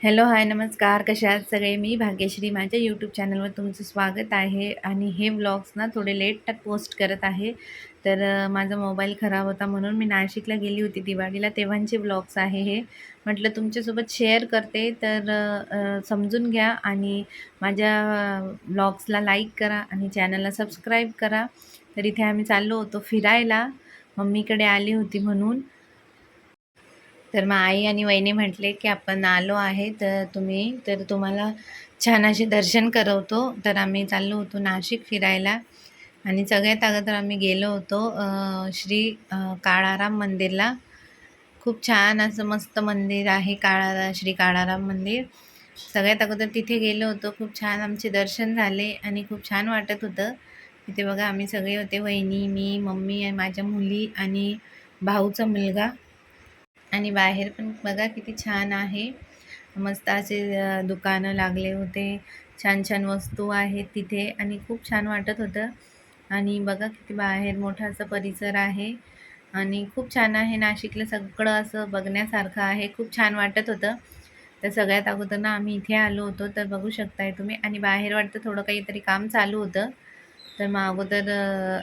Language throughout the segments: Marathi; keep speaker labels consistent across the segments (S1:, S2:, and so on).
S1: हॅलो, हाय, नमस्कार. कशा आहात सगळे? मी भाग्यश्री. माझ्या यूट्यूब चॅनलवर तुमचं स्वागत आहे आणि हे व्लॉग्स ना थोडे लेट पोस्ट करत आहे. तर माझा मोबाईल खराब होता म्हणून मी नाशिकला गेली होती दिवाळीला, तेव्हाचे व्लॉग्स आहे हे. म्हटलं तुमच्यासोबत शेअर करते, तर समजून घ्या आणि माझ्या व्लॉग्सला लाईक करा आणि चॅनलला सबस्क्राईब करा. तर इथे आम्ही चाललो होतो फिरायला, मम्मीकडे आली होती म्हणून. तर मग आई आणि वहिनी म्हटले की आपण आलो आहे तर तुम्हाला छान असे दर्शन करवतो. तर आम्ही चाललो होतो नाशिक फिरायला आणि सगळ्यात अगोदर आम्ही गेलो होतो श्री काळाराम मंदिरला. खूप छान असं मस्त मंदिर आहे श्री काळाराम मंदिर. सगळ्यात अगोदर तिथे गेलो होतो. खूप छान आमचे दर्शन झाले आणि खूप छान वाटत होतं. तिथे बघा आम्ही सगळे होते, वहिनी, मी, मम्मी आणि माझ्या मुली आणि भाऊचा मुलगा. आणि बाहेर पण बघा किती छान आहे. मस्त असे दुकानं लागले होते. छान छान वस्तू आहेत तिथे आणि खूप छान वाटत होतं. आणि बघा किती बाहेर मोठा असा परिसर आहे आणि खूप छान आहे. नाशिकला सगळं असं बघण्यासारखं आहे. खूप छान वाटत होतं. तर सगळ्यात अगोदर ना आम्ही इथे आलो होतो, तर बघू शकताय तुम्ही. आणि बाहेर वाटतं थोडं काहीतरी काम चालू होतं. तर मग अगोदर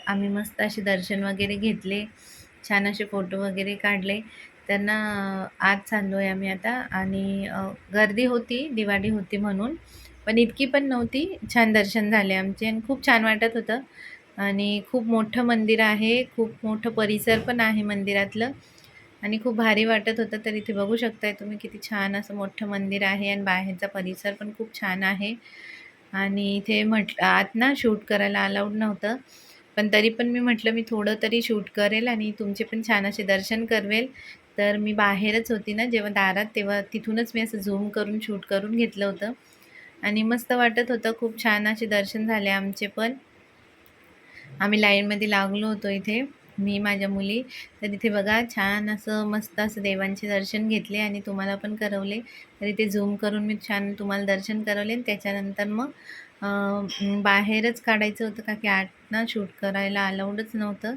S1: आम्ही मस्त असे दर्शन वगैरे घेतले, छान असे फोटो वगैरे काढले. तर ना आज चाललो आहे आम्ही आता. आणि गर्दी होती, दिवाळी होती म्हणून, पण इतकी पण नव्हती. छान दर्शन झाले आमचे आणि खूप छान वाटत होतं. आणि खूप मोठं मंदिर आहे, खूप मोठं परिसर पण आहे मंदिरातलं आणि खूप भारी वाटत होतं. तर इथे बघू शकताय तुम्ही किती छान असं मोठं मंदिर आहे आणि बाहेरचा परिसर पण खूप छान आहे. आणि इथे म्हटलं आत ना शूट करायला अलाउड नव्हतं, पण तरी पण मी म्हटलं मी थोडं तरी शूट करेल आणि तुमचे पण छान असे दर्शन करवेल. तर मी बाहेरच होती ना जेव्हा दारात, तेव्हा तिथूनच मी असं झूम करून शूट करून घेतलं होतं आणि मस्त वाटत होतं. खूप छान असे दर्शन झाले आमचे पण. आम्ही लाईनमध्ये लागलो होतो इथे, मी माझ्या मुली. तर इथे बघा छान असं मस्त असं देवांचे दर्शन घेतले आणि तुम्हाला पण करवले. तर इथे झूम करून मी छान तुम्हाला दर्शन करवले आणि त्याच्यानंतर मग बाहेरच काढायचं होतं का की आत ना शूट करायला अलाउडच नव्हतं.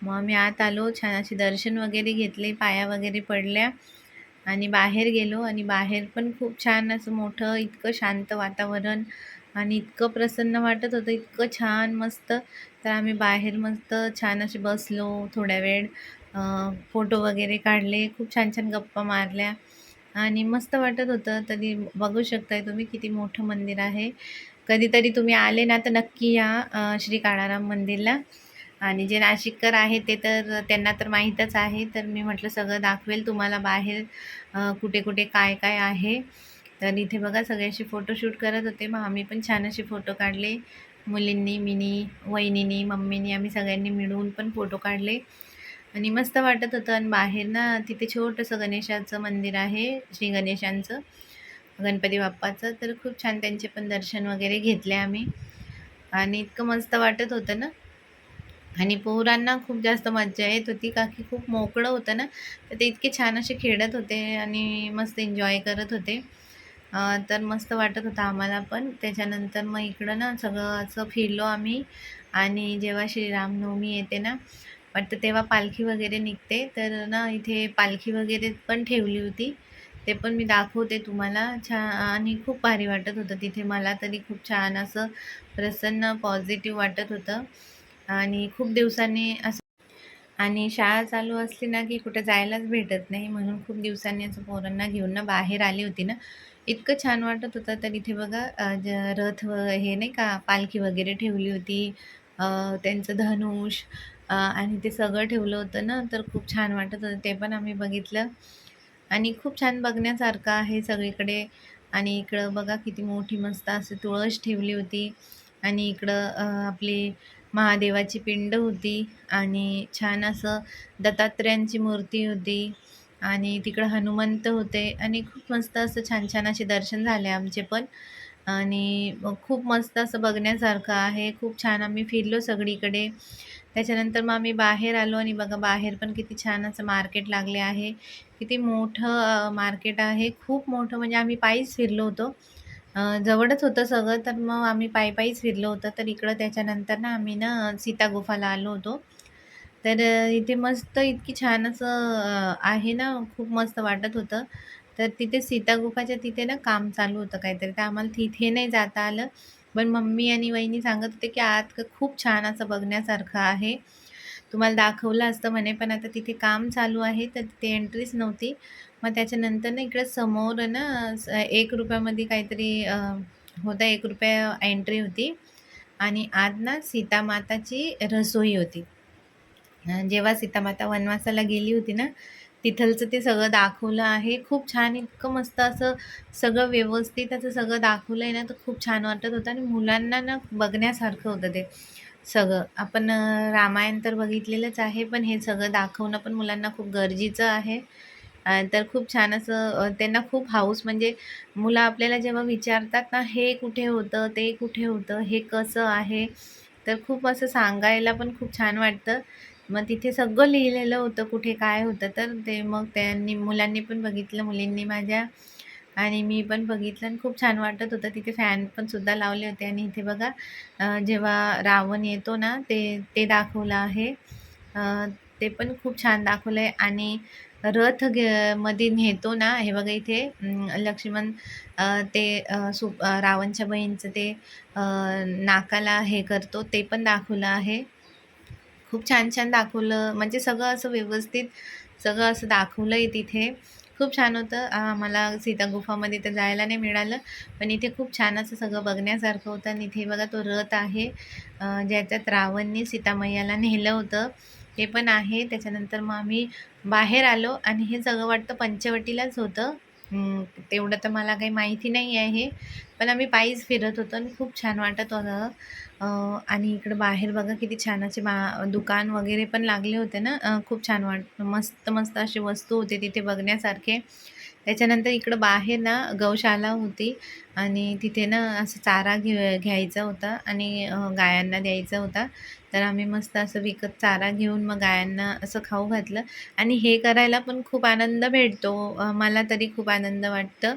S1: मग आम्ही आत आलो, छान असे दर्शन वगैरे घेतले, पाया वगैरे पडल्या आणि बाहेर गेलो. आणि बाहेर पण खूप छान असं मोठं इतकं शांत वातावरण आणि इतकं प्रसन्न वाटत होतं, इतकं छान मस्त. तर आम्ही बाहेर मस्त छान असे बसलो थोड्या वेळ, फोटो वगैरे काढले, खूप छान छान गप्पा मारल्या आणि मस्त वाटत होतं. तरी बघू शकताय तुम्ही किती मोठं मंदिर आहे. कधीतरी तुम्ही आले ना तर नक्की या श्री काळाराम मंदिरला. आणि जे नाशिककर आहे ते तर त्यांना तर माहीतच आहे. तर मी म्हटलं सगळं दाखवेल तुम्हाला बाहेर कुठे कुठे काय काय आहे. तर इथे बघा सगळे असे फोटोशूट करत होते. मग आम्ही पण छान असे फोटो काढले. मुलींनी, मीनी, वहिनीनी, मम्मीनी, आम्ही सगळ्यांनी मिळून पण फोटो काढले आणि मस्त वाटत होतं. आणि बाहेर ना तिथे छोटंसं गणेशाचं मंदिर आहे, श्री गणेशांचं, गणपती बाप्पाचं. तर खूप छान त्यांचे पण दर्शन वगैरे घेतले आम्ही आणि इतकं मस्त वाटत होतं ना. आणि पोरांना खूप जास्त मज्जा येत होती का की खूप मोकळं होतं ना, तर ते इतके छान असे खेळत होते आणि मस्त एन्जॉय करत होते. तर मस्त वाटत होतं आम्हाला पण. त्याच्यानंतर मग इकडं ना सगळं असं फिरलो आम्ही. आणि जेव्हा श्रीरामनवमी येते ना वाटतं, तेव्हा पालखी वगैरे निघते. तर ना इथे पालखी वगैरे पण ठेवली होती, ते पण मी दाखवते तुम्हाला. आणि खूप भारी वाटत होतं तिथे. मला तरी खूप छान असं प्रसन्न पॉझिटिव्ह वाटत होतं आणि खूप दिवसांनी असं. आणि शाळा चालू असली ना की कुठं जायलाच भेटत नाही, म्हणून खूप दिवसांनी असं पोरांना घेऊन ना बाहेर आली होती ना, इतकं छान वाटत होतं. तर इथे बघा रथ हे नाही का पालखी वगैरे ठेवली होती, त्यांचं धनुष आणि ते सगळं ठेवलं होतं ना, तर खूप छान वाटत होतं. ते पण आम्ही बघितलं आणि खूप छान बघण्यासारखं आहे सगळीकडे. आणि इकडं बघा किती मोठी मस्त अशी तुळस ठेवली होती आणि इकडं आपली महादेवाची पिंड होती आणि छान असं दत्तात्रेयांची मूर्ती होती आणि तिकडं हनुमंत होते आणि खूप मस्त असं छान छान असे दर्शन झाले आमचे पण. आणि खूप मस्त असं बघण्यासारखं आहे. खूप छान आम्ही फिरलो सगळीकडे. त्याच्यानंतर मग आम्ही बाहेर आलो आणि बघा बाहेर पण किती छान असं मार्केट लागले आहे. किती मोठं मार्केट आहे, खूप मोठं. म्हणजे आम्ही पायीच फिरलो होतो. जवळच होतं सगळं, तर मग आम्ही पायीच फिरलो होतं. तर इकडं त्याच्यानंतर ना आम्ही ना सीता गुफाला आलो होतो. तर इथे मस्त इतकी छान असं आहे ना, खूप मस्त वाटत होतं. तर तिथे सीता गुफाच्या तिथे ना काम चालू होतं काहीतरी, तर आम्हाला तिथे नाही जाता आलं. पण मम्मी आणि वहिनी सांगत होते, की आत खूप छान असं बघण्यासारखं आहे. तुम्हाला दाखवलं असतं म्हणे, पण आता तिथे काम चालू आहे, तर तिथे एंट्रीच नव्हती. मग त्याच्यानंतर ना इकडे समोर ना ₹1 काहीतरी होता, ₹1 एंट्री होती आणि आत ना सीतामाताची रसोई होती. जेव्हा सीतामाता वनवासाला गेली होती ना, तिथलचं ते सगळं दाखवलं आहे. खूप छान, इतकं मस्त असं सगळं व्यवस्थित असं सगळं दाखवलंय ना, तर खूप छान वाटत होतं आणि मुलांना ना बघण्यासारखं होतं ते सगळं. आपण रामायण तर बघितलेलंच आहे, पण हे सगळं दाखवणं पण मुलांना खूप गरजेचं आहे. तर खूप छान असं त्यांना खूप हौस, म्हणजे मुलं आपल्याला जेव्हा विचारतात ना, हे कुठे होतं, ते कुठे होतं, हे कसं आहे, तर खूप असं सांगायला पण खूप छान वाटतं. मग तिथे सगळं लिहिलेलं होतं, कुठे काय होतं, तर ते मग त्यांनी मुलांनी पण बघितलं, मुलींनी माझ्या, आणि मी पण बघितलं आणि खूप छान वाटत होतं. तिथे फॅन पण सुद्धा लावले होते आणि इथे बघा जेव्हा रावण येतो ना, ते ते दाखवलं आहे. अ, ते पण खूप छान दाखवलंय आणि रथ मध्ये नेतो ना, हे बघा इथे लक्ष्मण ते रावणच्या बहीणचं ते नाकाला हे करतो, ते पण दाखवलं आहे. खूप छान-छान दाखवलं, म्हणजे सगळं असं व्यवस्थित सगळं असं दाखवलंय तिथे. खूप छान होतं. मला सीता गुफामध्ये तर जायला नाही मिळालं, पण इथे खूप छान असं सगळं बघण्यासारखं होतं आणि इथे बघा तो रथ आहे, ज्याच्यात रावणने सीतामैयाला नेलं होतं, ते पण आहे. त्याच्यानंतर मग आम्ही बाहेर आलो आणि हे सगळं वाटतं पंचवटीलाच होतं. तेवढं तर मला काही माहिती नाही आहे, पण आम्ही पायीच फिरत होतो आणि खूप छान वाटत होतं. आणि इकडं बाहेर बघा किती छान असे दुकान वगैरे पण लागले होते ना, खूप छान मस्त मस्त असे वस्तू होते तिथे बघण्यासारखे. त्याच्यानंतर इकडं बाहेर ना गौशाला होती आणि तिथे ना असं चारा घ्यायचा होता आणि गायांना द्यायचा होता. तर आम्ही मस्त असं विकत चारा घेऊन मग गायांना असं खाऊ घातलं आणि हे करायला पण खूप आनंद भेटतो. मला तरी खूप आनंद वाटतं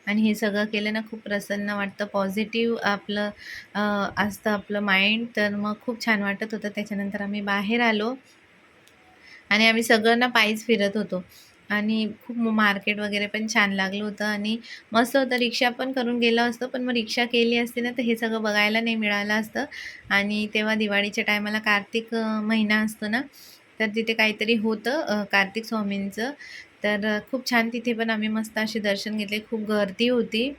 S1: आणि हे सगळं केलं ना खूप प्रसन्न वाटतं, पॉझिटिव्ह आपलं असतं आपलं माइंड, तर मग खूप छान वाटत होतं. त्याच्यानंतर आम्ही बाहेर आलो आणि आम्ही सगळं ना पायीच फिरत होतो आणि खूप मार्केट वगैरे पण छान लागलं होतं आणि मस्त होतं. रिक्षा पण करून गेलो असतो, पण मग रिक्षा केली असती ना, तर हे सगळं बघायला नाही मिळालं असतं. आणि तेव्हा दिवाळीच्या टायमाला कार्तिक महिना असतो ना, तर तिथे काहीतरी होतं कार्तिक स्वामींचं. तर खूप छान तिथे पण आम्ही मस्त असे दर्शन घेतले. खूप गर्दी होती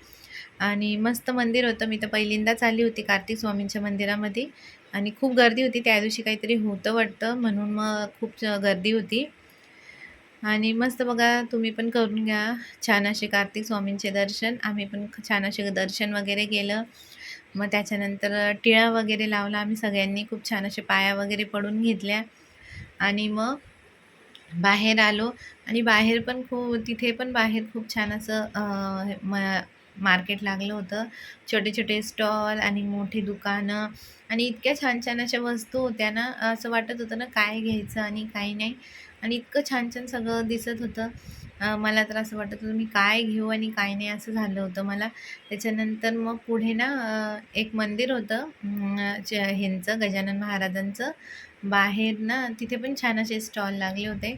S1: आणि मस्त मंदिर होतं. मी तर पहिल्यांदाच आली होती कार्तिक स्वामींच्या मंदिरामध्ये आणि खूप गर्दी होती. त्या दिवशी काहीतरी होतं वाटतं, म्हणून मग खूप गर्दी होती. आणि मस्त बघा, तुम्ही पण करून घ्या छान असे कार्तिक स्वामींचे दर्शन. आम्ही पण छान असे दर्शन वगैरे केलं. मग त्याच्यानंतर टिळा वगैरे लावला आम्ही सगळ्यांनी. खूप छान असे पाया वगैरे पडून घेतल्या आणि मग बाहेर आलो आणि बाहेर पण तिथे पण बाहेर खूप छान असं मार्केट लागलं होतं. छोटे-छोटे स्टॉल आणि मोठी दुकानं आणि इतक्या छान-छान अशा वस्तू होत्या ना, असं वाटत होतं ना काय घ्यायचं आणि काय नाही, आणि इतकं छान-छान सगळं दिसत होतं. मला तर असं वाटत होतं मी काय घेऊ आणि काय नाही, असं झालं होतं मला. त्याच्यानंतर मग पुढे ना एक मंदिर होतं ह्यांचं गजानन महाराजांचं. बाहेर ना तिथे पण छान असे स्टॉल लागले होते.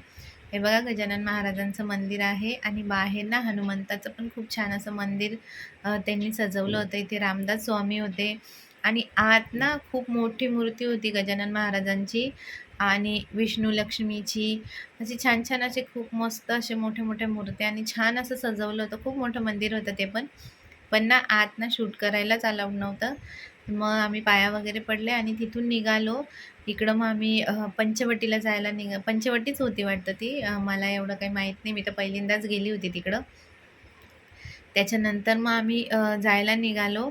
S1: हे बघा गजानन महाराजांचं मंदिर आहे आणि बाहेर ना हनुमंताचं पण खूप छान असं मंदिर त्यांनी सजवलं होतं. इथे रामदास स्वामी होते आणि आत ना खूप मोठी मूर्ती होती गजानन महाराजांची आणि विष्णू लक्ष्मीची. अशी छान-छान असे खूप मस्त असे मोठ्या-मोठ्या मूर्त्या आणि छान असं सजवलं होतं. खूप मोठं मंदिर होतं ते पण. पण ना आत ना शूट करायलाच अलाउड नव्हतं. मग आम्ही पाया वगैरे पडले आणि तिथून निघालो. इकडं मग आम्ही पंचवटीला जायला पंचवटीच होती वाटतं ती. मला एवढं काही माहीत नाही. मी तर पहिल्यांदाच गेली होती तिकडं. त्याच्यानंतर मग आम्ही जायला निघालो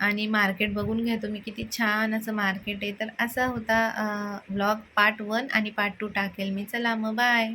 S1: आणि मार्केट बघून घ्या तुम्ही किती छान असं मार्केट आहे. तर असा होता व्लॉग पार्ट 1 आणि पार्ट 2 टाकेल मी. चला मग बाय.